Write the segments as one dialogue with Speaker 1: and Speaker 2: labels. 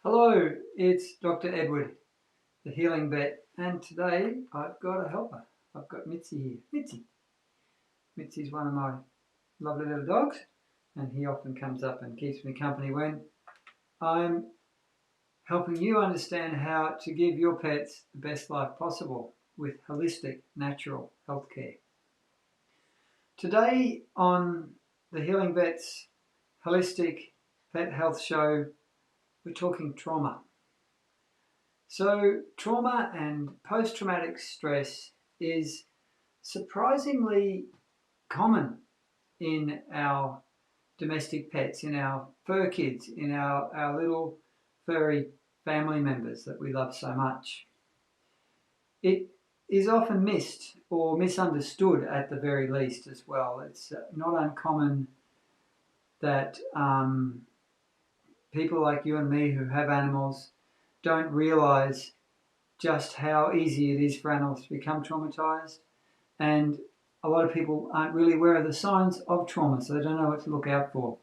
Speaker 1: Hello, it's Dr. Edward, the healing vet, and today I've got a helper. I've got Mitzi here. Mitzi's one of my lovely little dogs, and he often comes up and keeps me company when I'm helping you understand how to give your pets the best life possible with holistic, natural healthcare. Today on the Healing Vet's Holistic Pet Health Show, we're talking trauma. So trauma and post-traumatic stress is surprisingly common in our domestic pets, in our fur kids, in our little furry family members that we love so much. It is often missed or misunderstood at the very least as well. It's not uncommon that people like you and me who have animals don't realize just how easy it is for animals to become traumatized, and a lot of people aren't really aware of the signs of trauma, so they don't know what to look out for.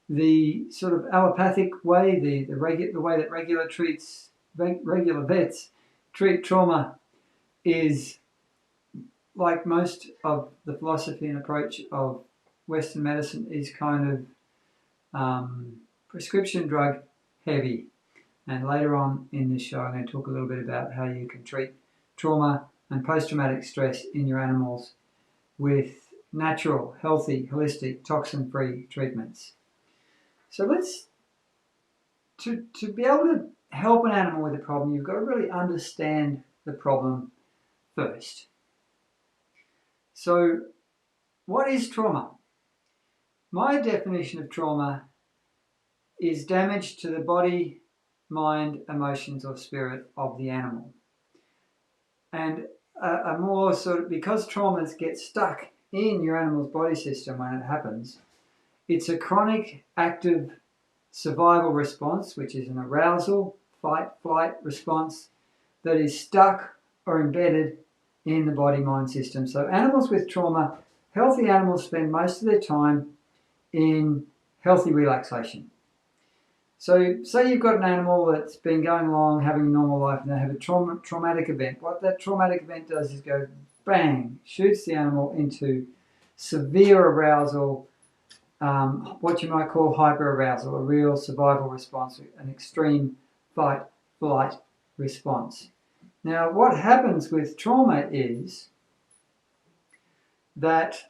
Speaker 1: The sort of allopathic way, the way that regular vets treat trauma is like most of the philosophy and approach of Western medicine is kind of prescription drug heavy. And later on in this show, I'm going to talk a little bit about how you can treat trauma and post-traumatic stress in your animals with natural, healthy, holistic, toxin-free treatments. So to be able to help an animal with a problem, you've got to really understand the problem first. So what is trauma? My definition of trauma is damage to the body, mind, emotions, or spirit of the animal. And a more sort of, because traumas get stuck in your animal's body system when it happens, it's a chronic active survival response, which is an arousal, fight, flight response that is stuck or embedded in the body-mind system. So animals with trauma, healthy animals spend most of their time in healthy relaxation. So say you've got an animal that's been going along, having a normal life, and they have a traumatic event. What that traumatic event does is go bang, shoots the animal into severe arousal, what you might call hyperarousal, a real survival response, an extreme fight-flight response. Now, what happens with trauma is that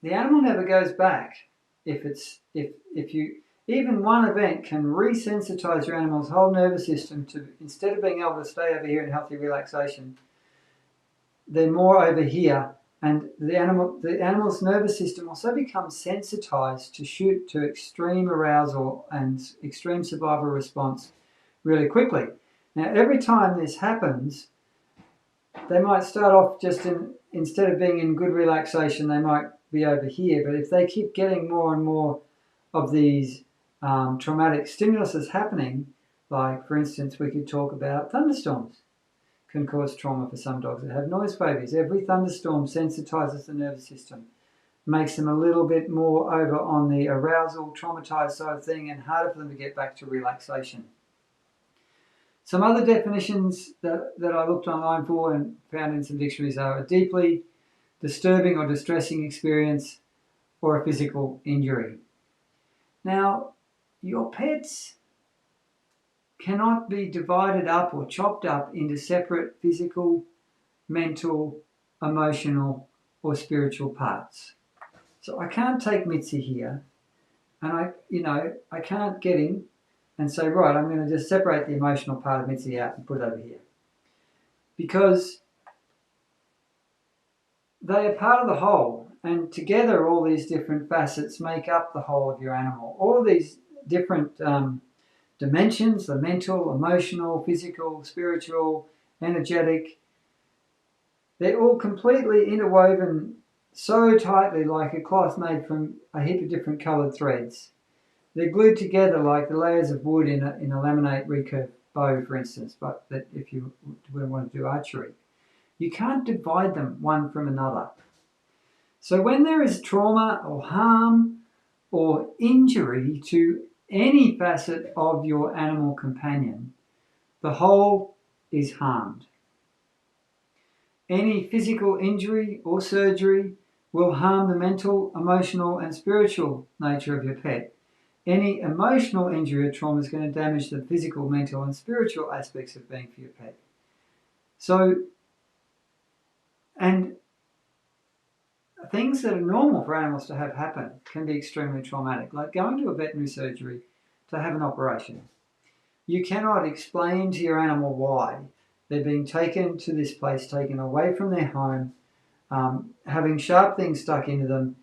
Speaker 1: the animal never goes back. If you even one event can resensitize your animal's whole nervous system to, instead of being able to stay over here in healthy relaxation, they're more over here, and the animal's nervous system also becomes sensitized to shoot to extreme arousal and extreme survival response really quickly. Now, every time this happens, they might start off just instead of being in good relaxation, they might be over here. But if they keep getting more and more of these traumatic stimuluses happening, like for instance, we could talk about thunderstorms can cause trauma for some dogs that have noise phobias. Every thunderstorm sensitizes the nervous system, makes them a little bit more over on the arousal, traumatized side of thing, and harder for them to get back to relaxation. Some other definitions that I looked online for and found in some dictionaries are a deeply disturbing or distressing experience or a physical injury. Now, your pets cannot be divided up or chopped up into separate physical, mental, emotional, or spiritual parts. So I can't take Mitzi here and I can't get him and say, right, I'm going to just separate the emotional part of Mitzi out and put it over here. Because they are part of the whole, and together all these different facets make up the whole of your animal. All of these different dimensions, the mental, emotional, physical, spiritual, energetic, they're all completely interwoven so tightly like a cloth made from a heap of different coloured threads. They're glued together like the layers of wood in a laminate recurve bow, for instance, but that if you want to do archery. You can't divide them one from another. So when there is trauma or harm or injury to any facet of your animal companion, the whole is harmed. Any physical injury or surgery will harm the mental, emotional, and spiritual nature of your pet. Any emotional injury or trauma is going to damage the physical, mental, and spiritual aspects of being for your pet. So, and things that are normal for animals to have happen can be extremely traumatic, like going to a veterinary surgery to have an operation. You cannot explain to your animal why they're being taken to this place, taken away from their home, having sharp things stuck into them,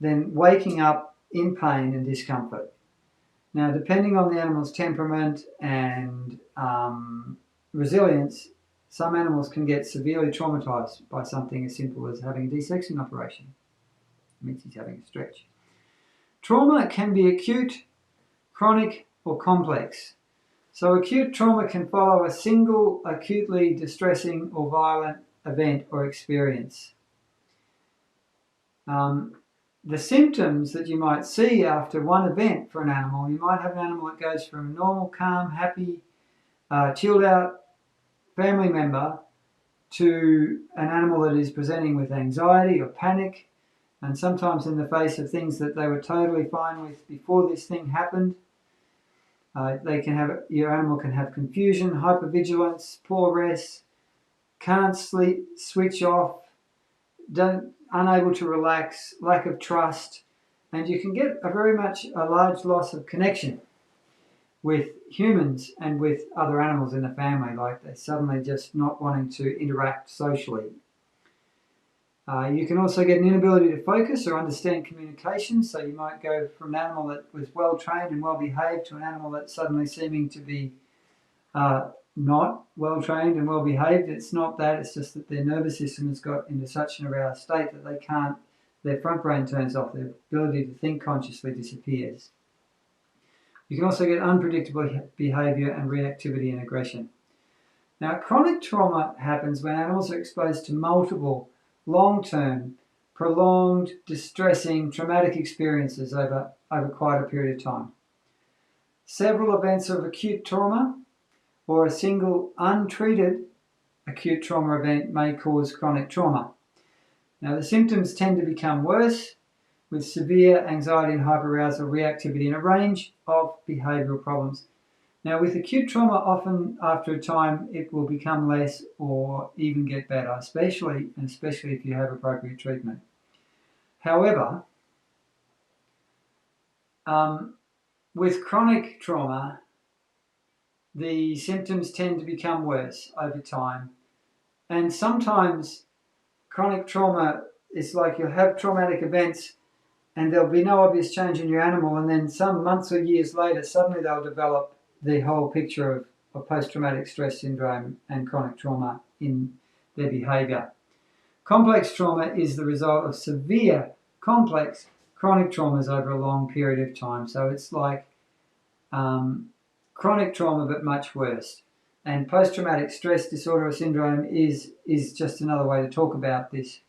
Speaker 1: then waking up in pain and discomfort. Now, depending on the animal's temperament and resilience, some animals can get severely traumatized by something as simple as having a desexing operation. It means he's having a stretch. Trauma can be acute, chronic, or complex. So acute trauma can follow a single acutely distressing or violent event or experience. The symptoms that you might see after one event for an animal, you might have an animal that goes from a normal, calm, happy, chilled out family member to an animal that is presenting with anxiety or panic, and sometimes in the face of things that they were totally fine with before this thing happened. Your animal can have confusion, hypervigilance, poor rest, can't sleep, switch off, unable to relax, lack of trust, and you can get a large loss of connection with humans and with other animals in the family, like they're suddenly just not wanting to interact socially. You can also get an inability to focus or understand communication, so you might go from an animal that was well trained and well behaved to an animal that's suddenly seeming to be not well trained and well behaved. It's not that, it's just that their nervous system has got into such an aroused state that their front brain turns off, their ability to think consciously disappears. You can also get unpredictable behavior and reactivity and aggression. Now, chronic trauma happens when animals are exposed to multiple long-term, prolonged, distressing, traumatic experiences over quite a period of time. Several events of acute trauma or a single untreated acute trauma event may cause chronic trauma. Now, the symptoms tend to become worse with severe anxiety and hyperarousal reactivity and a range of behavioural problems. Now, with acute trauma, often after a time, it will become less or even get better, especially if you have appropriate treatment. However, with chronic trauma, the symptoms tend to become worse over time. And sometimes chronic trauma is like you'll have traumatic events and there'll be no obvious change in your animal, and then some months or years later, suddenly they'll develop the whole picture of post-traumatic stress syndrome and chronic trauma in their behaviour. Complex trauma is the result of severe, complex, chronic traumas over a long period of time. So it's like chronic trauma, but much worse. And post-traumatic stress disorder or syndrome is just another way to talk about this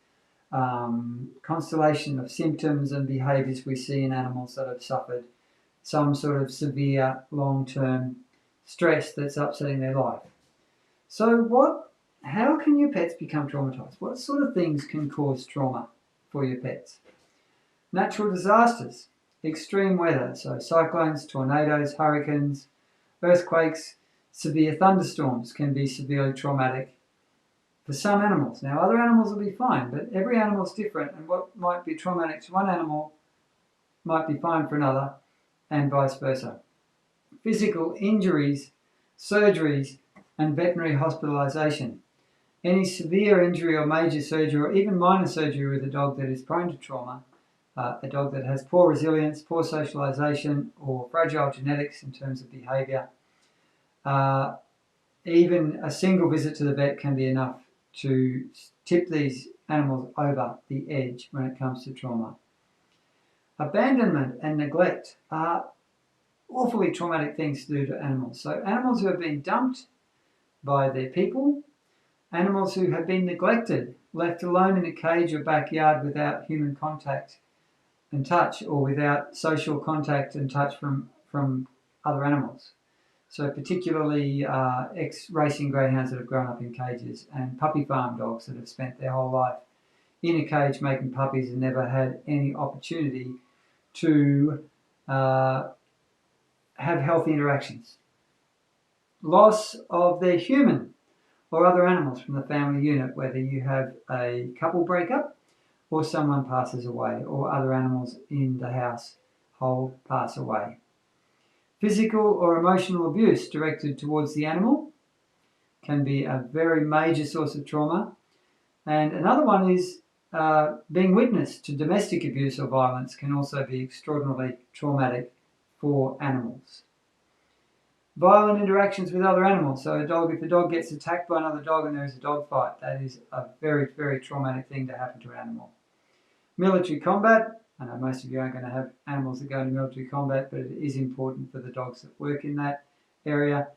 Speaker 1: constellation of symptoms and behaviours we see in animals that have suffered some sort of severe long-term stress that's upsetting their life. So how can your pets become traumatised? What sort of things can cause trauma for your pets? Natural disasters, extreme weather, so cyclones, tornadoes, hurricanes, earthquakes, severe thunderstorms can be severely traumatic for some animals. Now, other animals will be fine, but every animal is different, and what might be traumatic to one animal might be fine for another, and vice versa. Physical injuries, surgeries, and veterinary hospitalisation. Any severe injury or major surgery, or even minor surgery with a dog that is prone to trauma, a dog that has poor resilience, poor socialisation, or fragile genetics in terms of behaviour, even a single visit to the vet can be enough to tip these animals over the edge when it comes to trauma. Abandonment and neglect are awfully traumatic things to do to animals. So animals who have been dumped by their people, animals who have been neglected, left alone in a cage or backyard without human contact and touch, or without social contact and touch from from other animals. So particularly ex-racing greyhounds that have grown up in cages and puppy farm dogs that have spent their whole life in a cage making puppies and never had any opportunity to have healthy interactions. Loss of their human or other animals from the family unit, whether you have a couple breakup or someone passes away or other animals in the household pass away. Physical or emotional abuse directed towards the animal can be a very major source of trauma. And another one is being witness to domestic abuse or violence can also be extraordinarily traumatic for animals. Violent interactions with other animals. So if a dog gets attacked by another dog and there is a dog fight, that is a very, very traumatic thing to happen to an animal. Military combat. I know most of you aren't going to have animals that go into military combat, but it is important for the dogs that work in that area.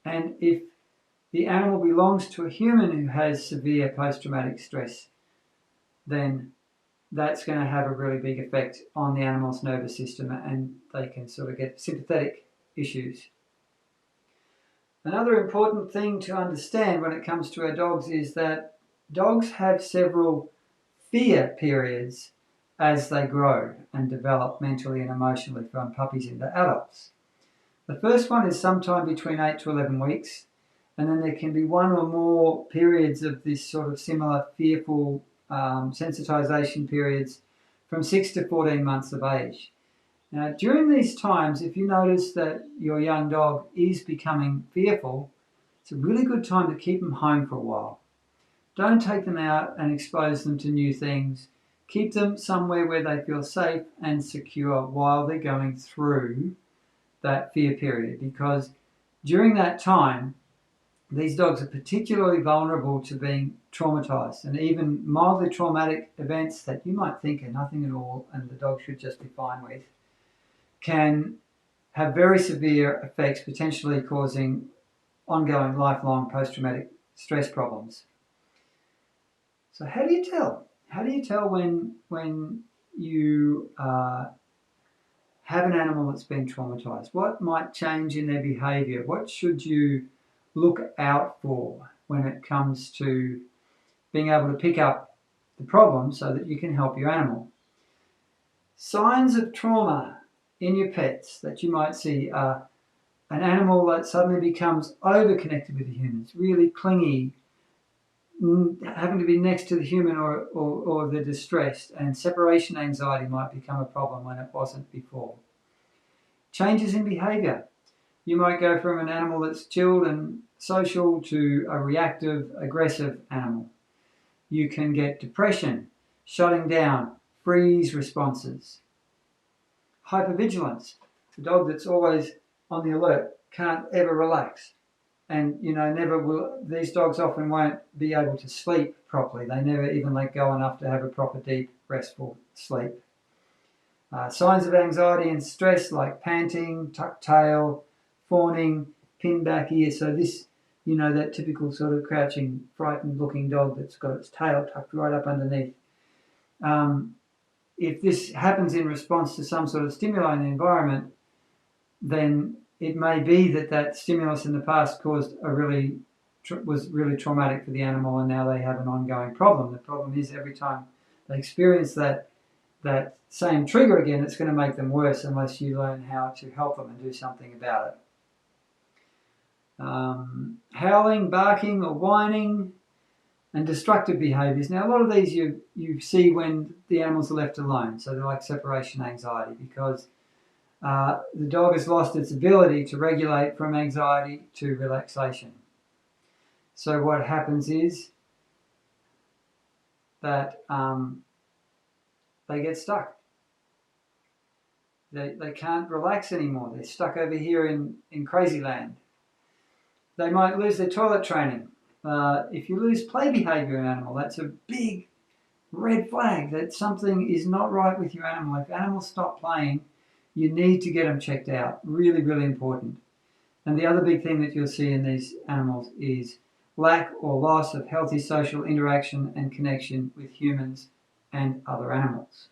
Speaker 1: And if the animal belongs to a human who has severe post-traumatic stress, then that's going to have a really big effect on the animal's nervous system and they can sort of get sympathetic issues. Another important thing to understand when it comes to our dogs is that dogs have several fear periods as they grow and develop mentally and emotionally from puppies into adults. The first one is sometime between 8 to 11 weeks, and then there can be one or more periods of this sort of similar fearful sensitization periods from 6 to 14 months of age. Now, during these times, if you notice that your young dog is becoming fearful, it's a really good time to keep them home for a while. Don't take them out and expose them to new things. Keep them somewhere where they feel safe and secure while they're going through that fear period, because during that time, these dogs are particularly vulnerable to being traumatized, and even mildly traumatic events that you might think are nothing at all and the dog should just be fine with can have very severe effects, potentially causing ongoing lifelong post-traumatic stress problems. So how do you tell? How do you tell when you have an animal that's been traumatized? What might change in their behavior? What should you look out for when it comes to being able to pick up the problem so that you can help your animal? Signs of trauma in your pets that you might see are an animal that suddenly becomes over-connected with the humans, really clingy, having to be next to the human or they're distressed, and separation anxiety might become a problem when it wasn't before. Changes in behavior. You might go from an animal that's chilled and social to a reactive, aggressive animal. You can get depression, shutting down, freeze responses. Hypervigilance. The dog that's always on the alert can't ever relax. And, never will, these dogs often won't be able to sleep properly. They never even let go enough to have a proper, deep, restful sleep. Signs of anxiety and stress like panting, tucked tail, fawning, pinned back ear. So this, that typical sort of crouching, frightened looking dog that's got its tail tucked right up underneath. If this happens in response to some sort of stimuli in the environment, then it may be that stimulus in the past was really traumatic for the animal, and now they have an ongoing problem. The problem is every time they experience that same trigger again, it's going to make them worse unless you learn how to help them and do something about it. Howling, barking, or whining, and destructive behaviours. Now, a lot of these you see when the animals are left alone, so they're like separation anxiety, because the dog has lost its ability to regulate from anxiety to relaxation. So what happens is that they get stuck. They can't relax anymore. They're stuck over here in crazy land. They might lose their toilet training. If you lose play behavior in an animal, that's a big red flag that something is not right with your animal. If animals stop playing, you need to get them checked out. Really, really important. And the other big thing that you'll see in these animals is lack or loss of healthy social interaction and connection with humans and other animals.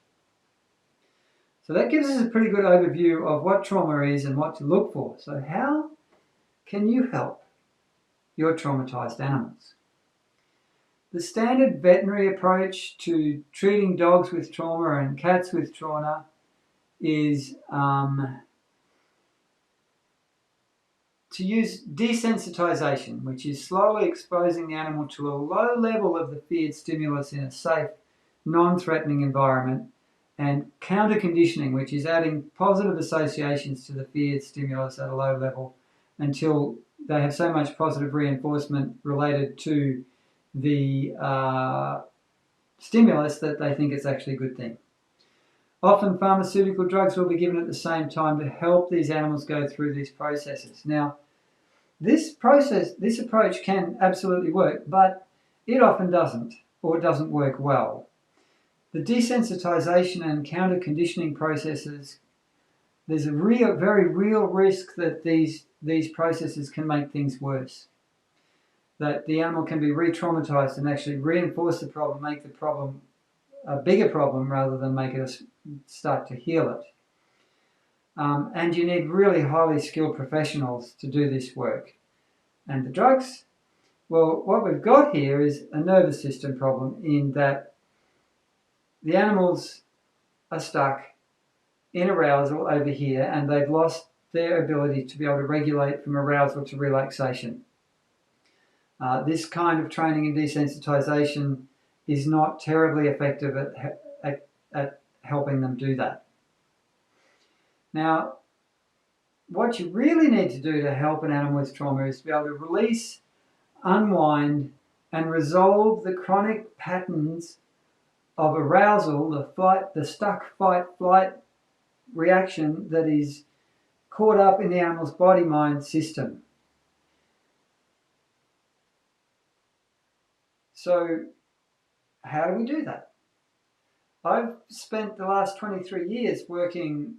Speaker 1: So that gives us a pretty good overview of what trauma is and what to look for. So how can you help your traumatized animals? The standard veterinary approach to treating dogs with trauma and cats with trauma is to use desensitization, which is slowly exposing the animal to a low level of the feared stimulus in a safe, non-threatening environment, and counter-conditioning, which is adding positive associations to the feared stimulus at a low level until they have so much positive reinforcement related to the stimulus that they think it's actually a good thing. Often pharmaceutical drugs will be given at the same time to help these animals go through these processes. Now, this approach can absolutely work, but it often doesn't, or it doesn't work well. The desensitization and counter-conditioning processes, there's a very real risk that these processes can make things worse. That the animal can be re-traumatized and actually reinforce the problem, make the problem a bigger problem rather than make it start to heal it. And you need really highly skilled professionals to do this work. And the drugs, well, what we've got here is a nervous system problem in that the animals are stuck in arousal over here and they've lost their ability to be able to regulate from arousal to relaxation. This kind of training in desensitization is not terribly effective at helping them do that. Now, what you really need to do to help an animal with trauma is to be able to release, unwind, and resolve the chronic patterns of arousal, the stuck fight-flight reaction that is caught up in the animal's body-mind system. So how do we do that? I've spent the last 23 years working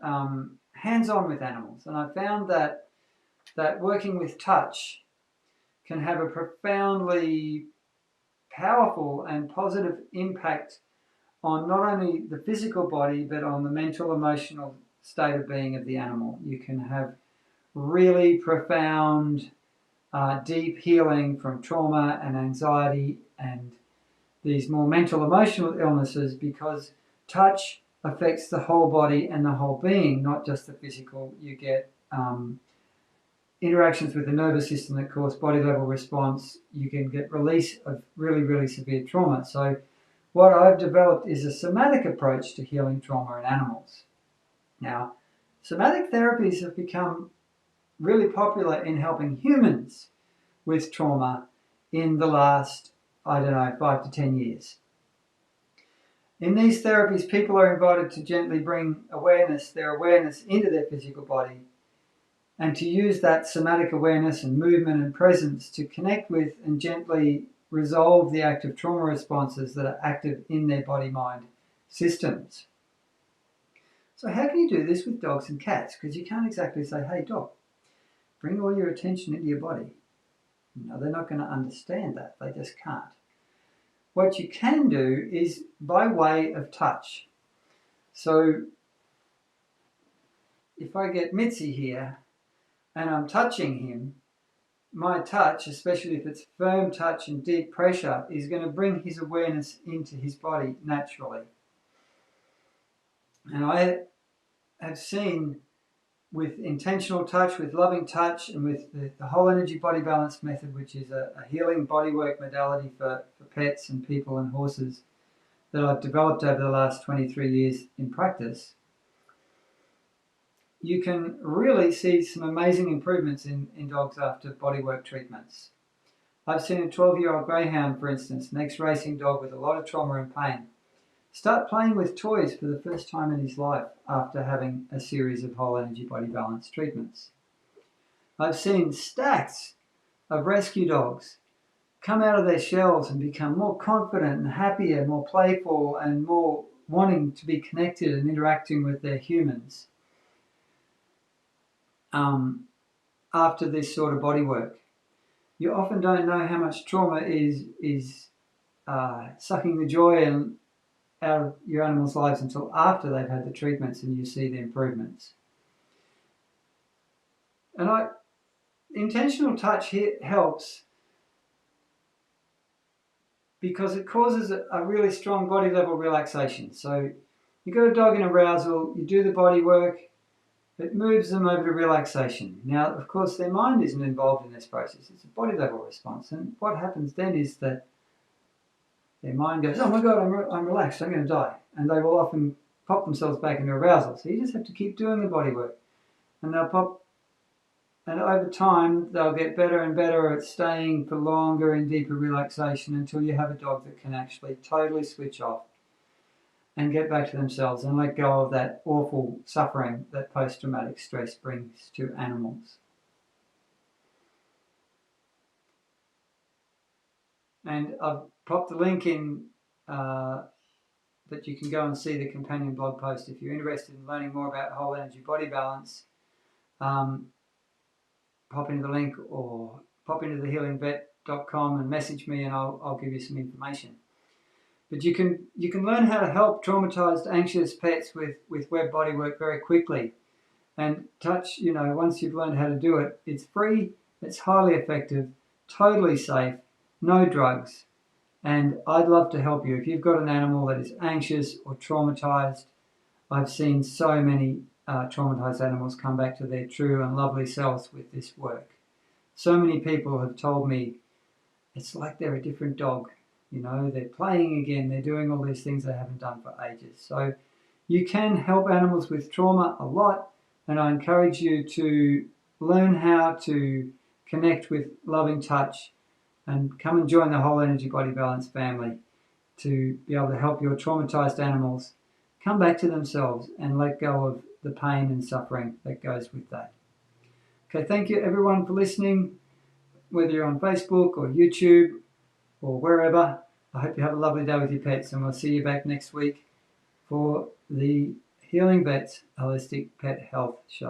Speaker 1: hands-on with animals, and I found that working with touch can have a profoundly powerful and positive impact on not only the physical body but on the mental, emotional state of being of the animal. You can have really profound, deep healing from trauma and anxiety and these more mental, emotional illnesses because touch affects the whole body and the whole being, not just the physical. You get interactions with the nervous system that cause body level response. You can get release of really, really severe trauma. So what I've developed is a somatic approach to healing trauma in animals. Now, somatic therapies have become really popular in helping humans with trauma in the last, 5 to 10 years. In these therapies, people are invited to gently bring their awareness into their physical body and to use that somatic awareness and movement and presence to connect with and gently resolve the active trauma responses that are active in their body-mind systems. So how can you do this with dogs and cats? Because you can't exactly say, hey dog, bring all your attention into your body. No, they're not going to understand that. They just can't. What you can do is by way of touch. So if I get Mitzi here and I'm touching him, my touch, especially if it's firm touch and deep pressure, is going to bring his awareness into his body naturally. And I have seen with intentional touch, with loving touch, and with the whole energy body balance method, which is a healing bodywork modality for pets and people and horses that I've developed over the last 23 years in practice, you can really see some amazing improvements in dogs after bodywork treatments. I've seen a 12-year-old greyhound, for instance, an ex-racing dog with a lot of trauma and pain, start playing with toys for the first time in his life after having a series of whole energy body balance treatments. I've seen stacks of rescue dogs come out of their shells and become more confident and happier, more playful and more wanting to be connected and interacting with their humans after this sort of body work. You often don't know how much trauma is sucking the joy out of your animal's lives until after they've had the treatments and you see the improvements. And intentional touch helps because it causes a really strong body level relaxation. So you've got a dog in arousal, you do the body work, it moves them over to relaxation. Now, of course, their mind isn't involved in this process. It's a body level response. And what happens then is that their mind goes, oh my God, I'm relaxed, I'm going to die. And they will often pop themselves back into arousal. So you just have to keep doing the body work. And they'll pop, and over time, they'll get better and better at staying for longer in deeper relaxation until you have a dog that can actually totally switch off and get back to themselves and let go of that awful suffering that post-traumatic stress brings to animals. And I've popped the link in that you can go and see the companion blog post if you're interested in learning more about whole energy body balance. Pop into the link or pop into thehealingvet.com and message me and I'll give you some information. But you can learn how to help traumatized, anxious pets with web bodywork very quickly. And touch, once you've learned how to do it, it's free, it's highly effective, totally safe, no drugs. And I'd love to help you. If you've got an animal that is anxious or traumatized, I've seen so many traumatized animals come back to their true and lovely selves with this work. So many people have told me it's like they're a different dog. They're playing again, they're doing all these things they haven't done for ages. So you can help animals with trauma a lot, and I encourage you to learn how to connect with loving touch and come and join the Whole Energy Body Balance family to be able to help your traumatized animals come back to themselves and let go of the pain and suffering that goes with that. Okay, thank you everyone for listening, whether you're on Facebook or YouTube or wherever. I hope you have a lovely day with your pets, and we'll see you back next week for the Healing Vets Holistic Pet Health Show.